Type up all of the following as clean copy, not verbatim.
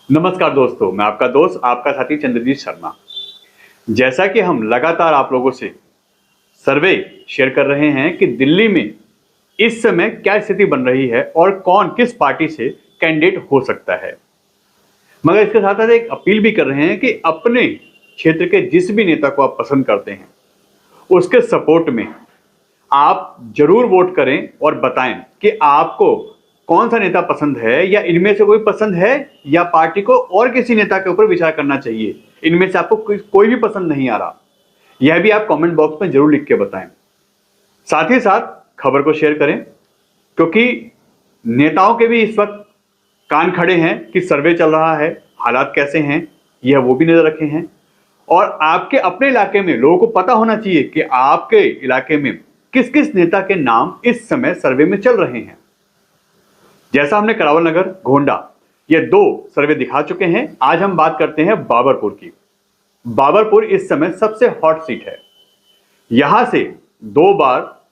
नमस्कार दोस्तों, मैं आपका दोस्त आपका साथी चंद्रजीत शर्मा। जैसा कि हम लगातार आप लोगों से सर्वे शेयर कर रहे हैं कि दिल्ली में इस समय क्या स्थिति बन रही है और कौन किस पार्टी से कैंडिडेट हो सकता है, मगर इसके साथ साथ एक अपील भी कर रहे हैं कि अपने क्षेत्र के जिस भी नेता को आप पसंद करते हैं उसके सपोर्ट में आप जरूर वोट करें और बताएं कि आपको कौन सा नेता पसंद है, या इनमें से कोई पसंद है, या पार्टी को और किसी नेता के ऊपर विचार करना चाहिए। इनमें से आपको कोई भी पसंद नहीं आ रहा, यह भी आप कमेंट बॉक्स में जरूर लिख के बताएं। साथ ही साथ खबर को शेयर करें, क्योंकि नेताओं के भी इस वक्त कान खड़े हैं कि सर्वे चल रहा है, हालात कैसे हैं यह वो भी नजर रखे हैं। और आपके अपने इलाके में लोगों को पता होना चाहिए कि आपके इलाके में किस किस नेता के नाम इस समय सर्वे में चल रहे हैं। जैसा हमने करावल नगर, गोंडा ये 2 सर्वे दिखा चुके हैं, आज हम बात करते हैं बाबरपुर की। बाबरपुर इस समय सबसे हॉट सीट है। यहां से 2 बार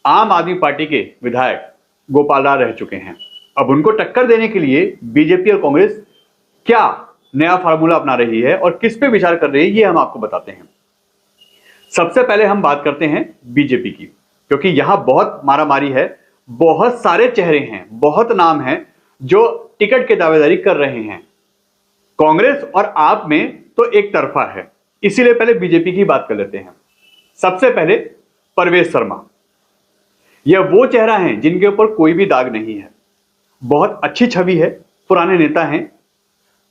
आम आदमी पार्टी के विधायक गोपाल राय रह चुके हैं। अब उनको टक्कर देने के लिए बीजेपी और कांग्रेस क्या नया फार्मूला अपना रही है और किस पे विचार कर रही है, ये हम आपको बताते हैं। सबसे पहले हम बात करते हैं बीजेपी की, क्योंकि यहां बहुत मारामारी है, बहुत सारे चेहरे हैं, बहुत नाम हैं जो टिकट की दावेदारी कर रहे हैं। कांग्रेस और आप में तो एक तरफा है, इसीलिए पहले बीजेपी की बात कर लेते हैं। सबसे पहले परवेश शर्मा, यह वो चेहरा है जिनके ऊपर कोई भी दाग नहीं है, बहुत अच्छी छवि है, पुराने नेता हैं,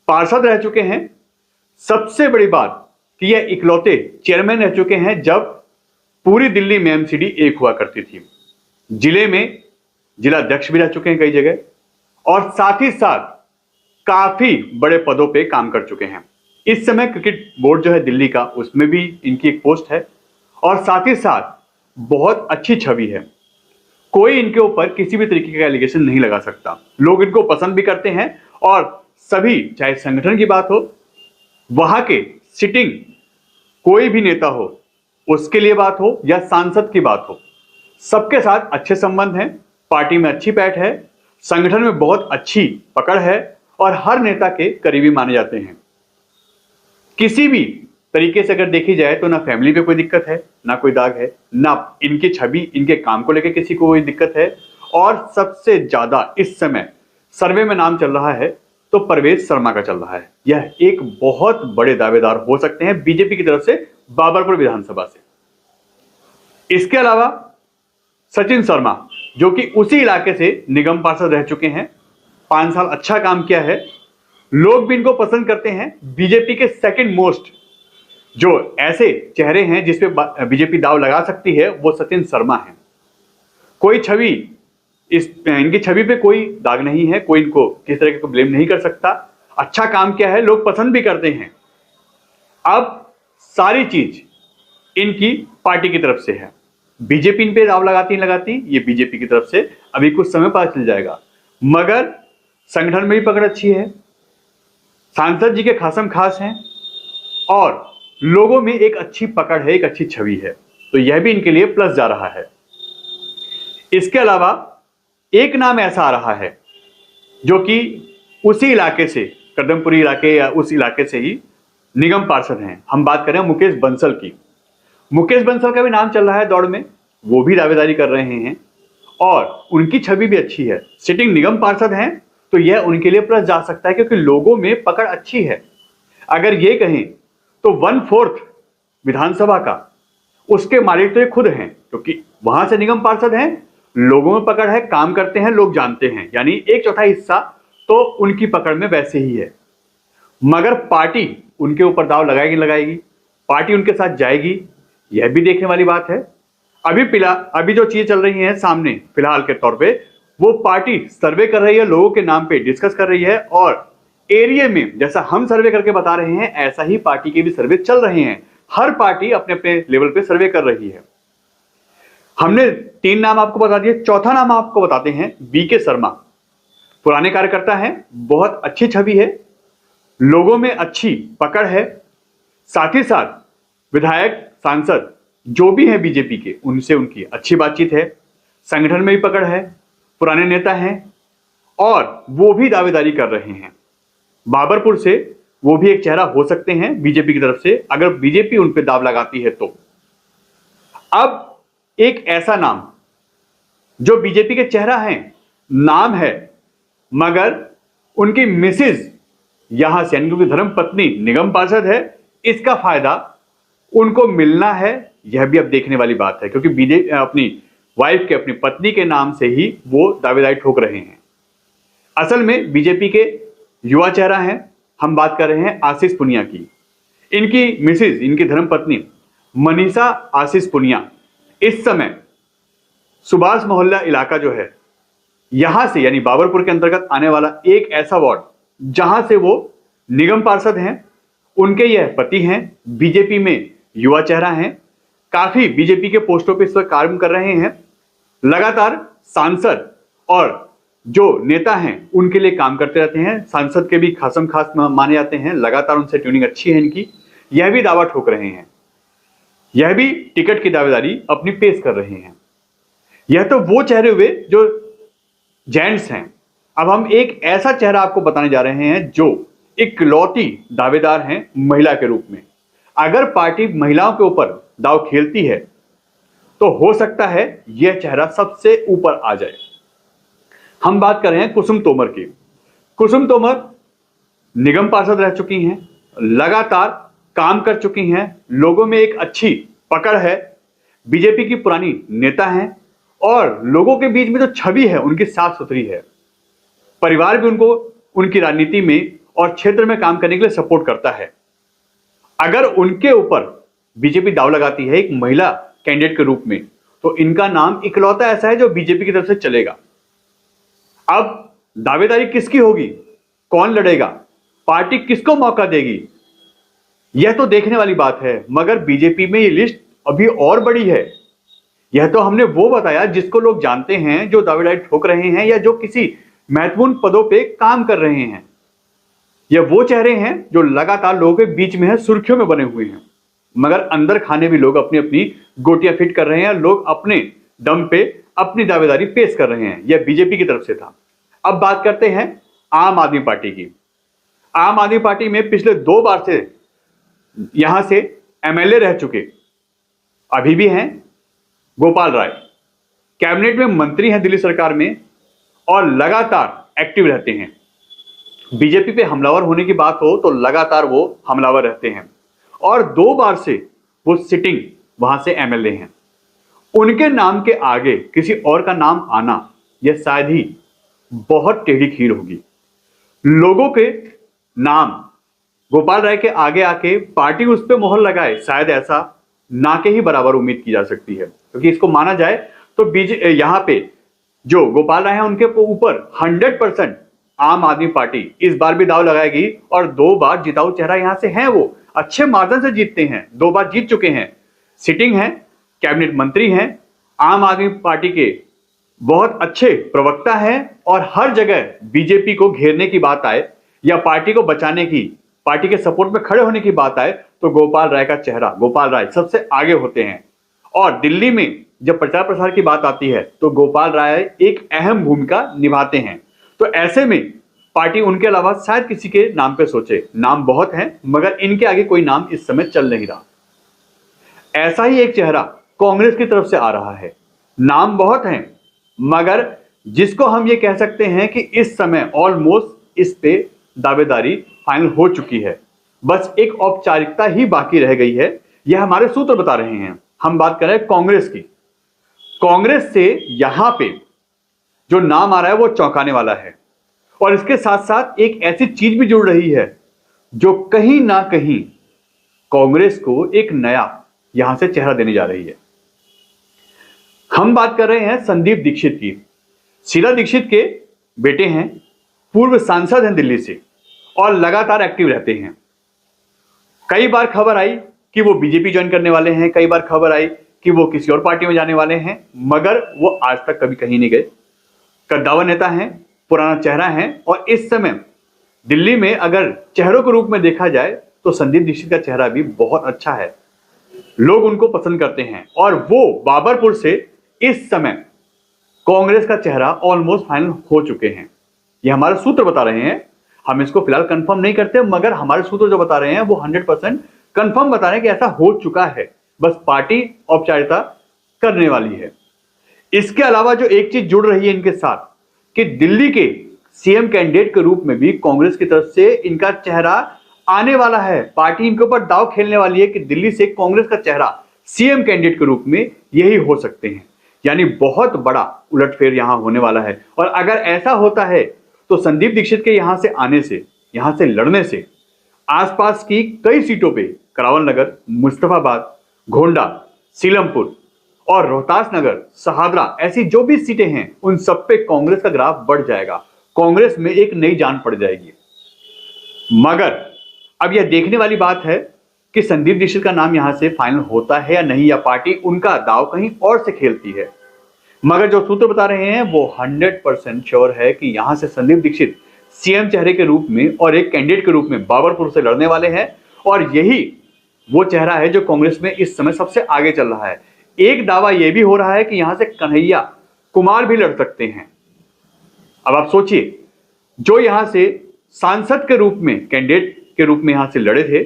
पार्षद रह चुके हैं। सबसे बड़ी बात कि यह इकलौते चेयरमैन रह चुके हैं जब पूरी दिल्ली में एमसीडी एक हुआ करती थी। जिले में जिला अध्यक्ष भी रह चुके हैं कई जगह, और साथ ही साथ काफी बड़े पदों पे काम कर चुके हैं। इस समय क्रिकेट बोर्ड जो है दिल्ली का, उसमें भी इनकी एक पोस्ट है, और साथ ही साथ बहुत अच्छी छवि है। कोई इनके ऊपर किसी भी तरीके का एलिगेशन नहीं लगा सकता। लोग इनको पसंद भी करते हैं, और सभी, चाहे संगठन की बात हो, वहां के सिटिंग कोई भी नेता हो उसके लिए बात हो, या सांसद की बात हो, सबके साथ अच्छे संबंध हैं, पार्टी में अच्छी पैठ है, संगठन में बहुत अच्छी पकड़ है, और हर नेता के करीबी माने जाते हैं। किसी भी तरीके से अगर देखी जाए तो ना फैमिली पे कोई दिक्कत है, ना कोई दाग है, ना इनकी छवि, इनके काम को लेकर किसी को कोई दिक्कत है। और सबसे ज्यादा इस समय सर्वे में नाम चल रहा है तो परवेश शर्मा का चल रहा है। यह एक बहुत बड़े दावेदार हो सकते हैं बीजेपी की तरफ से बाबरपुर विधानसभा से। इसके अलावा सचिन शर्मा, जो कि उसी इलाके से निगम पार्षद रह चुके हैं, 5 साल अच्छा काम किया है, लोग भी इनको पसंद करते हैं। बीजेपी के सेकंड मोस्ट जो ऐसे चेहरे हैं जिसपे बीजेपी दाव लगा सकती है, वो सचिन शर्मा है। कोई छवि, इनकी छवि पे कोई दाग नहीं है, कोई इनको किस तरह का ब्लेम नहीं कर सकता। अच्छा काम किया है, लोग पसंद भी करते हैं। अब सारी चीज इनकी पार्टी की तरफ से है। बीजेपी इन पे दाव लगाती ये बीजेपी की तरफ से अभी कुछ समय पता चल जाएगा, मगर संगठन में भी पकड़ अच्छी है, सांसद जी के खासम खास हैं, और लोगों में एक अच्छी पकड़ है, एक अच्छी छवि है, तो यह भी इनके लिए प्लस जा रहा है। इसके अलावा एक नाम ऐसा आ रहा है जो कि उसी इलाके से, कदमपुरी इलाके या उस इलाके से ही निगम पार्षद हैं। हम बात करें मुकेश बंसल की। मुकेश बंसल का भी नाम चल रहा है दौड़ में, वो भी दावेदारी कर रहे हैं, और उनकी छवि भी अच्छी है। सिटिंग निगम पार्षद हैं तो यह उनके लिए प्लस जा सकता है, क्योंकि लोगों में पकड़ अच्छी है। अगर ये कहें तो 1/4 विधानसभा का उसके मालिक तो ये खुद हैं, क्योंकि वहां से निगम पार्षद हैं, लोगों में पकड़ है, काम करते हैं, लोग जानते हैं, यानी 1/4 हिस्सा तो उनकी पकड़ में वैसे ही है। मगर पार्टी उनके ऊपर दाव लगाएगी, पार्टी उनके साथ जाएगी, यह भी देखने वाली बात है। अभी जो चीजें चल रही हैं सामने फिलहाल के तौर पे, वो पार्टी सर्वे कर रही है, लोगों के नाम पे डिस्कस कर रही है, और एरिया में जैसा हम सर्वे करके बता रहे हैं ऐसा ही पार्टी के भी सर्वे चल रहे हैं। हर पार्टी अपने अपने लेवल पे सर्वे कर रही है। हमने 3 नाम आपको बता दिए, चौथा नाम आपको बताते हैं बीके शर्मा। पुराने कार्यकर्ता हैं, बहुत अच्छी छवि है, लोगों में अच्छी पकड़ है, साथ ही साथ विधायक, सांसद जो भी हैं बीजेपी के, उनसे उनकी अच्छी बातचीत है, संगठन में भी पकड़ है, पुराने नेता हैं, और वो भी दावेदारी कर रहे हैं। बाबरपुर से वो भी एक चेहरा हो सकते हैं बीजेपी की तरफ से, अगर बीजेपी उन पे दाव लगाती है तो। अब एक ऐसा नाम जो बीजेपी के चेहरा है, नाम है, मगर उनकी मिसेज यहां से यानी उनकी धर्म पत्नी निगम पार्षद है, इसका फायदा उनको मिलना है, यह भी अब देखने वाली बात है, क्योंकि बीजेपी अपनी वाइफ के, अपनी पत्नी के नाम से ही वो दावेदारी ठोक रहे हैं। असल में बीजेपी के युवा चेहरा हैं, हम बात कर रहे हैं आशीष पुनिया की। इनकी मिसेज, इनकी धर्मपत्नी मनीषा आशीष पुनिया इस समय सुभाष मोहल्ला इलाका जो है, यहां से यानी बाबरपुर के अंतर्गत आने वाला एक ऐसा वार्ड जहां से वो निगम पार्षद हैं, उनके यह पति हैं, बीजेपी में युवा चेहरा हैं, काफी बीजेपी के पोस्टों पर इस वक्त कार्य कर रहे हैं, लगातार सांसद और जो नेता हैं उनके लिए काम करते रहते हैं, सांसद के भी खासम खास माने जाते हैं, लगातार उनसे ट्यूनिंग अच्छी है इनकी, यह भी दावा ठोक रहे हैं, यह भी टिकट की दावेदारी अपनी पेश कर रहे हैं। यह तो वो चेहरे हुए जो जेंट्स हैं। अब हम एक ऐसा चेहरा आपको बताने जा रहे हैं जो इकलौती दावेदार हैं महिला के रूप में। अगर पार्टी महिलाओं के ऊपर दाव खेलती है तो हो सकता है यह चेहरा सबसे ऊपर आ जाए। हम बात कर रहे हैं कुसुम तोमर की। कुसुम तोमर निगम पार्षद रह चुकी हैं, लगातार काम कर चुकी हैं, लोगों में एक अच्छी पकड़ है, बीजेपी की पुरानी नेता हैं और लोगों के बीच में जो छवि है उनकी साफ सुथरी है। परिवार भी उनको उनकी राजनीति में और क्षेत्र में काम करने के लिए सपोर्ट करता है। अगर उनके ऊपर बीजेपी दाव लगाती है एक महिला कैंडिडेट के रूप में, तो इनका नाम इकलौता ऐसा है जो बीजेपी की तरफ से चलेगा। अब दावेदारी किसकी होगी, कौन लड़ेगा, पार्टी किसको मौका देगी, यह तो देखने वाली बात है। मगर बीजेपी में ये लिस्ट अभी और बड़ी है। यह तो हमने वो बताया जिसको लोग जानते हैं, जो दावेदारी ठोक रहे हैं या जो किसी महत्वपूर्ण पदों पे काम कर रहे हैं। यह वो चेहरे हैं जो लगातार लोगों के बीच में है, सुर्खियों में बने हुए हैं, मगर अंदर खाने भी लोग अपनी अपनी गोटियां फिट कर रहे हैं, लोग अपने दम पे अपनी दावेदारी पेश कर रहे हैं। यह बीजेपी की तरफ से था। अब बात करते हैं आम आदमी पार्टी की। आम आदमी पार्टी में पिछले 2 बार से यहां से एमएलए रह चुके, अभी भी हैं, गोपाल राय कैबिनेट में मंत्री हैं दिल्ली सरकार में और लगातार एक्टिव रहते हैं। बीजेपी पे हमलावर होने की बात हो तो लगातार वो हमलावर रहते हैं और 2 बार से वो सिटिंग वहां से एमएलए हैं। उनके नाम के आगे किसी और का नाम आना यह शायद ही बहुत टेढ़ी खीर होगी। लोगों के नाम गोपाल राय के आगे आके पार्टी उस पर मोहर लगाए, शायद ऐसा ना के ही बराबर उम्मीद की जा सकती है, क्योंकि इसको माना जाए तो यहां पे जो गोपाल राय हैं उनके ऊपर 100% आम आदमी पार्टी इस बार भी दाव लगाएगी और 2 बार जिताऊ चेहरा यहां से हैं, वो अच्छे मार्जिन से जीतते हैं, 2 बार जीत चुके हैं, सिटिंग हैं, कैबिनेट मंत्री हैं, आम आदमी पार्टी के बहुत अच्छे प्रवक्ता हैं और हर जगह बीजेपी को घेरने की बात आए या पार्टी को बचाने की, पार्टी के सपोर्ट में खड़े होने की बात आए तो गोपाल राय का चेहरा, गोपाल राय सबसे आगे होते हैं। और दिल्ली में जब प्रचार प्रसार की बात आती है तो गोपाल राय एक अहम भूमिका निभाते हैं। तो ऐसे में पार्टी उनके अलावा शायद किसी के नाम पे सोचे। नाम बहुत हैं मगर इनके आगे कोई नाम इस समय चल नहीं रहा। ऐसा ही एक चेहरा कांग्रेस की तरफ से आ रहा है। नाम बहुत हैं मगर जिसको हम ये कह सकते हैं कि इस समय ऑलमोस्ट इस पे दावेदारी फाइनल हो चुकी है, बस एक औपचारिकता ही बाकी रह गई है, यह हमारे सूत्र बता रहे हैं। हम बात कर रहे हैं कांग्रेस की। कांग्रेस से यहां पे जो नाम आ रहा है वो चौंकाने वाला है और इसके साथ साथ एक ऐसी चीज भी जुड़ रही है जो कहीं ना कहीं कांग्रेस को एक नया यहां से चेहरा देने जा रही है। हम बात कर रहे हैं संदीप दीक्षित की। शीला दीक्षित के बेटे हैं, पूर्व सांसद हैं दिल्ली से और लगातार एक्टिव रहते हैं। कई बार खबर आई कि वो बीजेपी ज्वाइन करने वाले हैं, कई बार खबर आई कि वो किसी और पार्टी में जाने वाले हैं, मगर वो आज तक कभी कहीं नहीं गए। कद्दावर नेता हैं, पुराना चेहरा है और इस समय दिल्ली में अगर चेहरों के रूप में देखा जाए तो संदीप दीक्षित का चेहरा भी बहुत अच्छा है, लोग उनको पसंद करते हैं और वो बाबरपुर से इस समय कांग्रेस का चेहरा ऑलमोस्ट फाइनल हो चुके हैं। ये हमारे सूत्र बता रहे हैं। हम इसको फिलहाल कंफर्म नहीं करते, मगर हमारे सूत्र जो बता रहे हैं वो 100% कंफर्म बता रहे हैं कि ऐसा हो चुका है, बस पार्टी औपचारिकता करने वाली है। इसके अलावा जो एक चीज जुड़ रही है इनके साथ कि दिल्ली के सीएम कैंडिडेट के रूप में भी कांग्रेस की तरफ से इनका चेहरा आने वाला है। पार्टी इनके ऊपर दांव खेलने वाली है कि दिल्ली से कांग्रेस का चेहरा सीएम कैंडिडेट के रूप में यही हो सकते हैं। यानी बहुत बड़ा उलटफेर यहां होने वाला है। और अगर ऐसा होता है तो संदीप दीक्षित के यहां से आने से, यहां से लड़ने से आसपास की कई सीटों पे करावल नगर, मुस्तफाबाद, गोंडा, सीलमपुर और रोहतास नगर, सहादरा, ऐसी जो भी सीटें हैं उन सब पे कांग्रेस का ग्राफ बढ़ जाएगा, कांग्रेस में एक नई जान पड़ जाएगी। मगर अब यह देखने वाली बात है कि संदीप दीक्षित का नाम यहां से फाइनल होता है या नहीं, या पार्टी उनका दांव कहीं और से खेलती है। मगर जो सूत्र बता रहे हैं वो 100% श्योर है कि यहां से संदीप दीक्षित सीएम चेहरे के रूप में और एक कैंडिडेट के रूप में बाबरपुर से लड़ने वाले हैं। और यही वो चेहरा है जो कांग्रेस में इस समय सबसे आगे चल रहा है। एक दावा यह भी हो रहा है कि यहां से कन्हैया कुमार भी लड़ सकते हैं। अब आप सोचिए, जो यहां से सांसद के रूप में, कैंडिडेट के रूप में यहां से लड़े थे,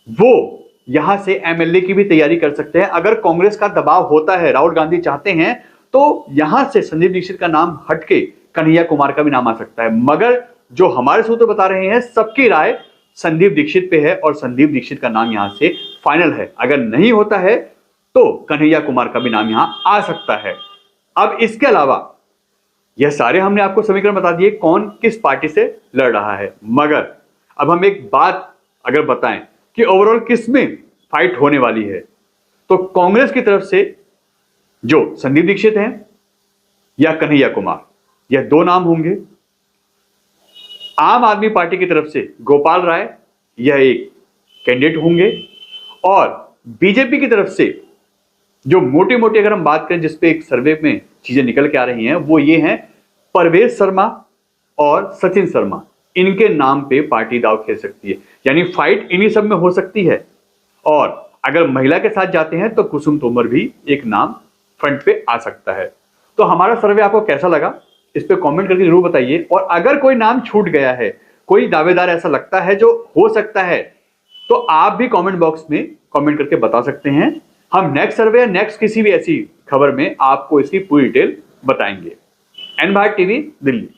वो यहां से एमएलए की भी तैयारी कर सकते हैं। अगर कांग्रेस का दबाव होता है, राहुल गांधी चाहते हैं, तो यहां से संदीप दीक्षित का नाम हटके कन्हैया कुमार का भी नाम आ सकता है। मगर जो हमारे सूत्र बता रहे हैं, सबकी राय संदीप दीक्षित पे है और संदीप दीक्षित का नाम यहां से फाइनल है। अगर नहीं होता है तो कन्हैया कुमार का भी नाम यहां आ सकता है। अब इसके अलावा यह सारे हमने आपको समीकरण बता दिए कौन किस पार्टी से लड़ रहा है। मगर अब हम एक बात अगर बताएं कि ओवरऑल किस में फाइट होने वाली है, तो कांग्रेस की तरफ से जो संदीप दीक्षित हैं या कन्हैया कुमार, यह दो नाम होंगे। आम आदमी पार्टी की तरफ से गोपाल राय, यह एक कैंडिडेट होंगे। और बीजेपी की तरफ से जो मोटी मोटी अगर हम बात करें, जिसपे एक सर्वे में चीजें निकल के आ रही हैं, वो ये हैं परवेश शर्मा और सचिन शर्मा। इनके नाम पे पार्टी दांव खेल सकती है, यानी फाइट इन्हीं सब में हो सकती है। और अगर महिला के साथ जाते हैं तो कुसुम तोमर भी एक नाम फ्रंट पे आ सकता है। तो हमारा सर्वे आपको कैसा लगा, इस पे कमेंट करके जरूर बताइए। और अगर कोई नाम छूट गया है, कोई दावेदार ऐसा लगता है जो हो सकता है, तो आप भी कमेंट बॉक्स में कमेंट करके बता सकते हैं। हम नेक्स्ट सर्वे या नेक्स्ट किसी भी ऐसी खबर में आपको इसकी पूरी डिटेल बताएंगे। N Bharat TV, Delhi.